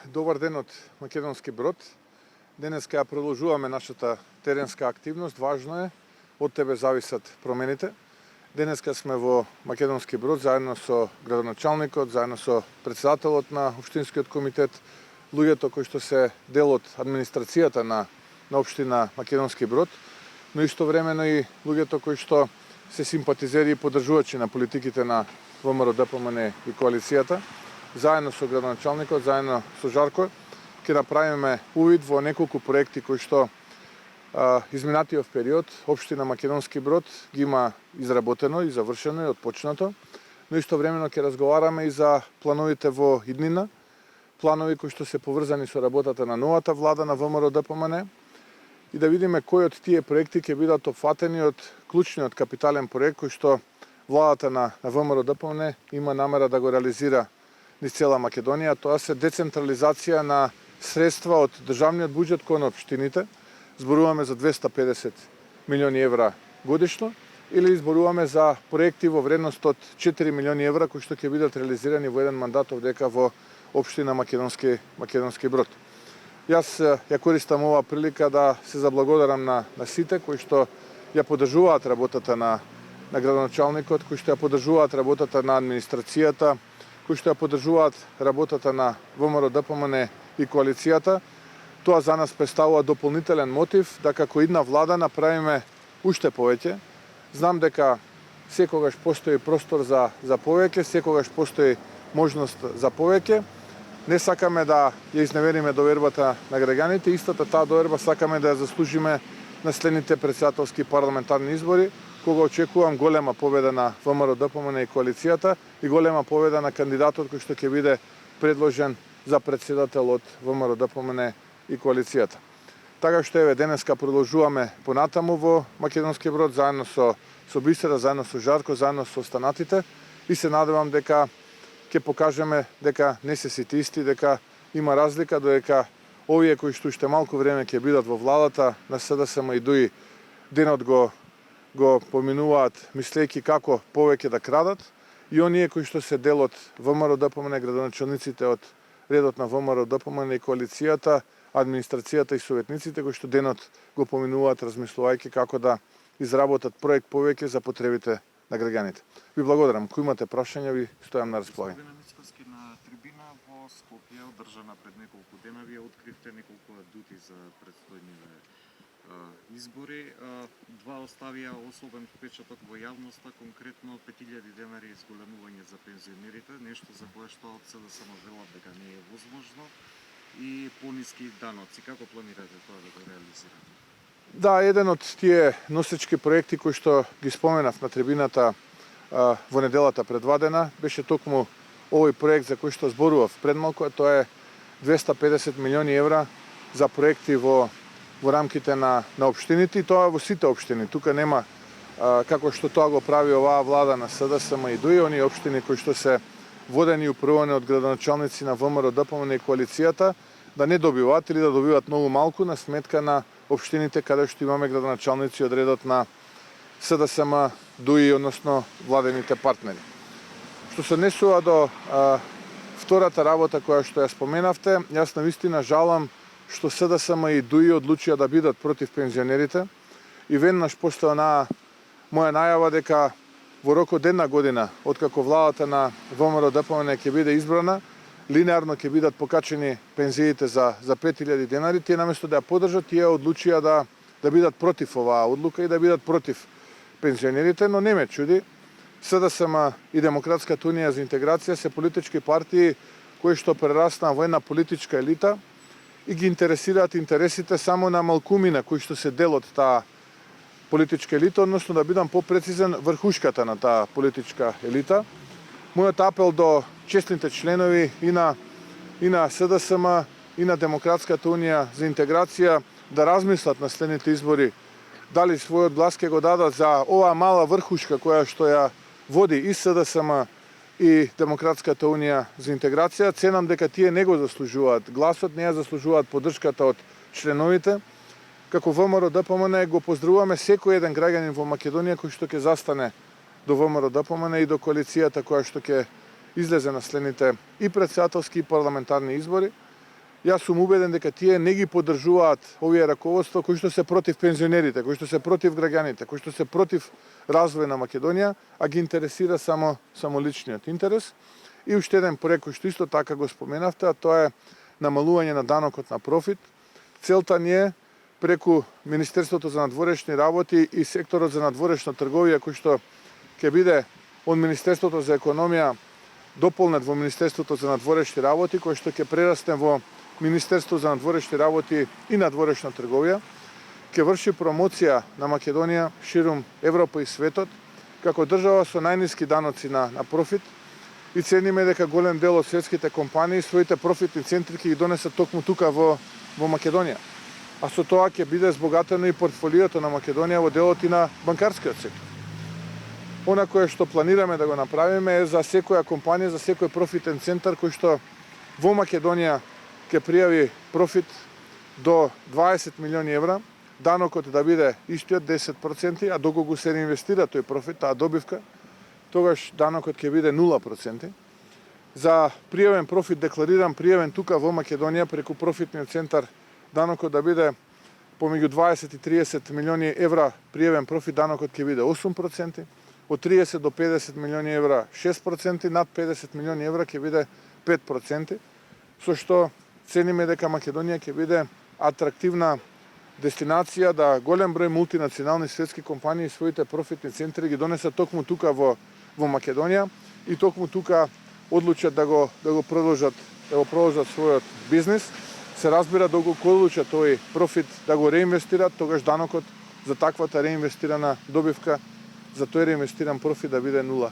Добар ден од Македонски Брод. Денеска ја продолжуваме нашата теренска активност. Важно е, од тебе зависат промените. Денеска сме во Македонски Брод заедно со градоначалникот, заедно со председателот на општинскиот комитет, луѓето кои што се дел од администрацијата на општина Македонски Брод, но истовремено и луѓето кои што се симпатизери и поддржувачи на политиките на ВМРО ДПМН и коалицијата. Заедно со градоначалникот, заедно со Жарко, ќе направиме увид во неколку проекти кои што изминатиот период општина Македонски Брод ги има изработено и завршено и отпочнато, но истовремено ќе разговараме и за плановите во иднина, планови кои што се поврзани со работата на новата влада на ВМРО ДПМН и да видиме кои од тие проекти ќе бидат опфатени од клучниот капитален проект кој што владата на ВМРО ДПМН има намера да го реализира низ цела Македонија. Тоа се децентрализација на средства од државниот буџет кон општините. Зборуваме за 250 милиони евра годишно или изборуваме за проекти во вредност од 4 милиони евра кои што ќе бидат реализирани во еден мандат овдека во општина Македонски Брод. Јас ја користам оваа прилика да се заблагодарам на сите кои што ја поддржуваат работата на градоначалникот, кои што ја поддржуваат работата на администрацијата, кои што ја поддржуваат работата на ВМРО ДПМН и коалицијата. Тоа за нас представува дополнителен мотив да како идна влада направиме уште повеќе. Знам дека секогаш постои простор за повеќе, секогаш постои можност за повеќе. Не сакаме да ја изневериме довербата на граѓаните, истата таа доверба сакаме да ја заслужиме на следните претседателски парламентарни избори, кога очекувам голема победа на ВМРО ДПМН и коалицијата и голема победа на кандидатот кој што ќе биде предложен за председател од ВМРО ДПМН и коалицијата. Така што еве денеска продолжуваме понатаму во Македонски Брод заедно со Бисера, заедно со Жарко, заедно со останатите и се надевам дека ќе покажеме дека не се сите исти, дека има разлика, додека овие кои што уште малку време ќе бидат во владата на СДСМ и ДУИ денот го поминуваат мислејќи како повеќе да крадат и оние кои што се дел од ВМРО ДПМН, градоначалниците од редот на ВМРО ДПМН и коалицијата, администрацијата и советниците кои што денот го поминуваат размислувајќи како да изработат проект повеќе за потребите на граѓаните. Ви благодарам. Кои имате прашања, ви стојам на располагање. На трибина во Скопје, одржана пред неколку дена, вие откривте неколку адути за предстојниве избори. Два оставија особен впечаток во јавноста, конкретно 5000 денари изголемување за пензионерите, нешто за кое што од СДСМ велат дека не е возможно, и пониски даноци. Како планирате тоа да го реализирате? Да, еден од тие носечки проекти кои што ги споменав на трибината во неделата предвадена, беше токму овој проект за кој што зборував пред малку, тоа е 250 милиони евра за проекти во рамките на општините и тоа во сите општини. Тука нема како што тоа го прави оваа влада на СДСМ и ДУИ, оние општини кои што се водени и управувани од градоначалници на ВМРО ДПМН и коалицијата да не добиваат или да добиваат многу малку на сметка на општините каде што имаме градоначалници од редот на СДСМ, ДУИ, односно владените партнери. Што се однесува до втората работа која што ја споменавте, јас навистина жалам што СДСМ и ДУИ одлучија да бидат против пензионерите и веднаш после онаа моја најава дека во рок од една година, откако владата на ВМРО ДПМН ќе биде избрана, линеарно ќе бидат покачени пензиите за 5000 денари, тие наместо да ја поддржат, тие одлучија да бидат против оваа одлука и да бидат против пензионерите, но не ме чуди. СДСМ и Демократската унија за интеграција се политички партии кои што прераснаа во една политичка елита и ги интересираат интересите само на малкумина кои што се дел од таа политичка елита, односно да бидам попрецизен, врхушката на таа политичка елита. Мојот апел до честните членови и на СДСМ и на Демократската унија за интеграција да размислат на следните избори дали својот глас ќе го дадат за оваа мала врхушка која што ја води и СДСМ и Демократската унија за интеграција. Ценам дека тие не го заслужуваат гласот, не ја заслужуваат поддршката од членовите. Како ВМРО ДПМН го поздравуваме секој еден граѓанин во Македонија кој што ќе застане до ВМРО ДПМН и до коалицијата која што ќе излезе на следните и претседателски и парламентарни избори. Јас сум убеден дека тие не ги поддржуваат овие раководства кои што се против пензионерите, кои што се против граѓаните, кои што се против развој на Македонија, а ги интересира само личниот интерес. И уште еден проект кој што исто така го споменавте, а тоа е намалување на данокот на профит. Целта ни е преку Министерството за надворешни работи и секторот за надворешна трговија кој што ќе биде од Министерството за економија дополнет во Министерството за надворешни работи, кој што ќе прерасне во Министерство за надворешни работи и надворешна трговија, ќе врши промоција на Македонија ширум Европа и светот, како држава со најниски даноци на профит, и цениме дека голем дел од светските компании своите профитни центри ќе ги донесат токму тука во Македонија. А со тоа ќе биде збогатено и портфолиото на Македонија во делот и на банкарскиот сектор. Она кое што планираме да го направиме е за секоја компанија, за секој профитен центар кој што во Македонија ќе пријави профит до 20 милиони евра, данокот да биде истиот 10%, а доколку се реинвестира тој профит, таа добивка, тогаш данокот ќе биде 0%. За пријавен профит, деклариран пријавен тука во Македонија преку профитниот центар, данокот да биде помеѓу 20 и 30 милиони евра пријавен профит, данокот ќе биде 8%, од 30 до 50 милиони евра 6%, над 50 милиони евра ќе биде 5%, со што цениме дека Македонија ќе биде атрактивна дестинација да голем број мултинационални светски компании своите профитни центри ги донесат токму тука во Македонија и токму тука одлучат да го продолжат својот бизнис. Се разбира доколку одлучат тој профит да го реинвестират, тогаш данокот за таквата реинвестирана добивка, за тој реинвестиран профит да биде 0%. Дали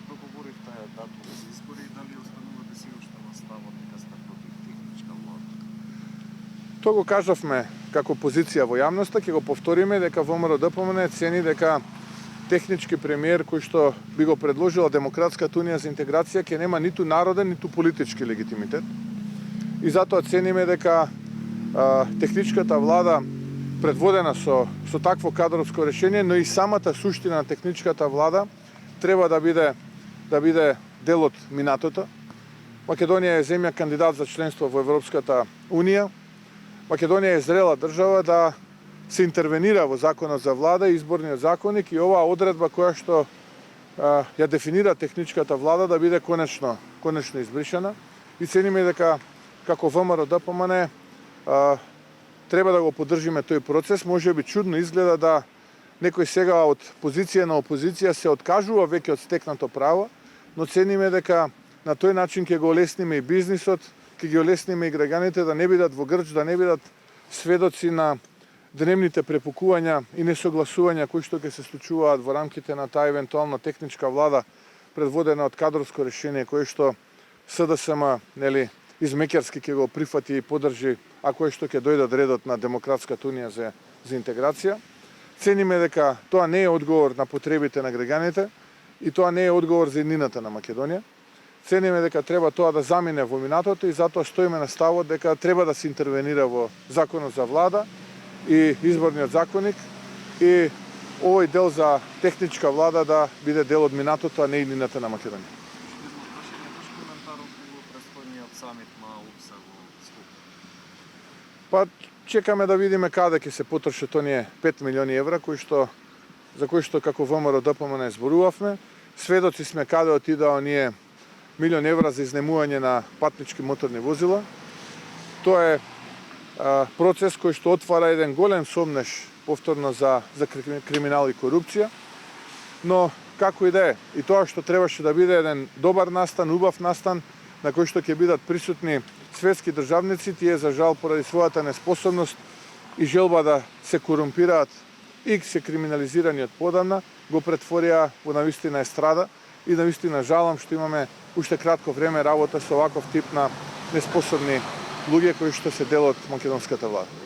договоривте датум за избори и дали останувате си уште на ставот дека сте против техничка влада? Тоа го кажавме како позиција во јавноста, ќе го повториме дека ВМРО-ДПМН цени дека технички премиер кој што би го предложила Демократската унија за интеграција ќе нема ниту народен, ниту политички легитимитет. И затоа цениме дека техничката влада предводена со такво кадровско решение, но и самата суштина на техничката влада треба да биде дел од минатото. Македонија е земја кандидат за членство во Европската унија. Македонија е зрела држава да се интервенира во законот за влада и изборниот законник и оваа одредба која што ја дефинира техничката влада да биде конечно избришана. И цениме дека како ВМРО-ДПМН треба да го поддржиме тој процес. Може би чудно изгледа да некој сега од позиција на опозиција се откажува веќе од стекнато право, но цениме дека на тој начин ќе го олесниме и бизнисот, ќе ги олесниме и граѓаните да не бидат во грч, да не бидат сведоци на дневните препукувања и несогласувања кои што ќе се случуваат во рамките на таа евентуална техничка влада предводена од кадровско решение кое што СДСМ измекерски ќе го прифати и поддржи, а кое што ќе дојдат редот на Демократската унија за интеграција. Цениме дека тоа не е одговор на потребите на граѓаните и тоа не е одговор за иднината на Македонија. Цениме дека треба тоа да замине во минатото и затоа стоиме на ставот дека треба да се интервенира во законот за влада и изборниот законник и овој дел за техничка влада да биде дел од минатото, а не иднината на Македонија. Самит на УПС во Скопје? Па чекаме да видиме каде ќе се потрошат оние 5 милиони евра за кои што како ВМРО-ДПМН зборувавме. Сведоци сме каде отидаа оние милион евра за изнемување на патнички моторни возила. Тоа е процес кој што отвара еден голем сомнеш повторно за криминал и корупција. Но како и да е, и тоа што требаше да биде еден добар настан, убав настан, на кој што ќе бидат присутни светски државници, тие за жал поради својата неспособност и желба да се корумпираат и се криминализирани од подамна, го претворија во навистина естрада и навистина жалам што имаме уште кратко време работа со оваков тип на неспособни луѓе кои што се дел од македонската влада.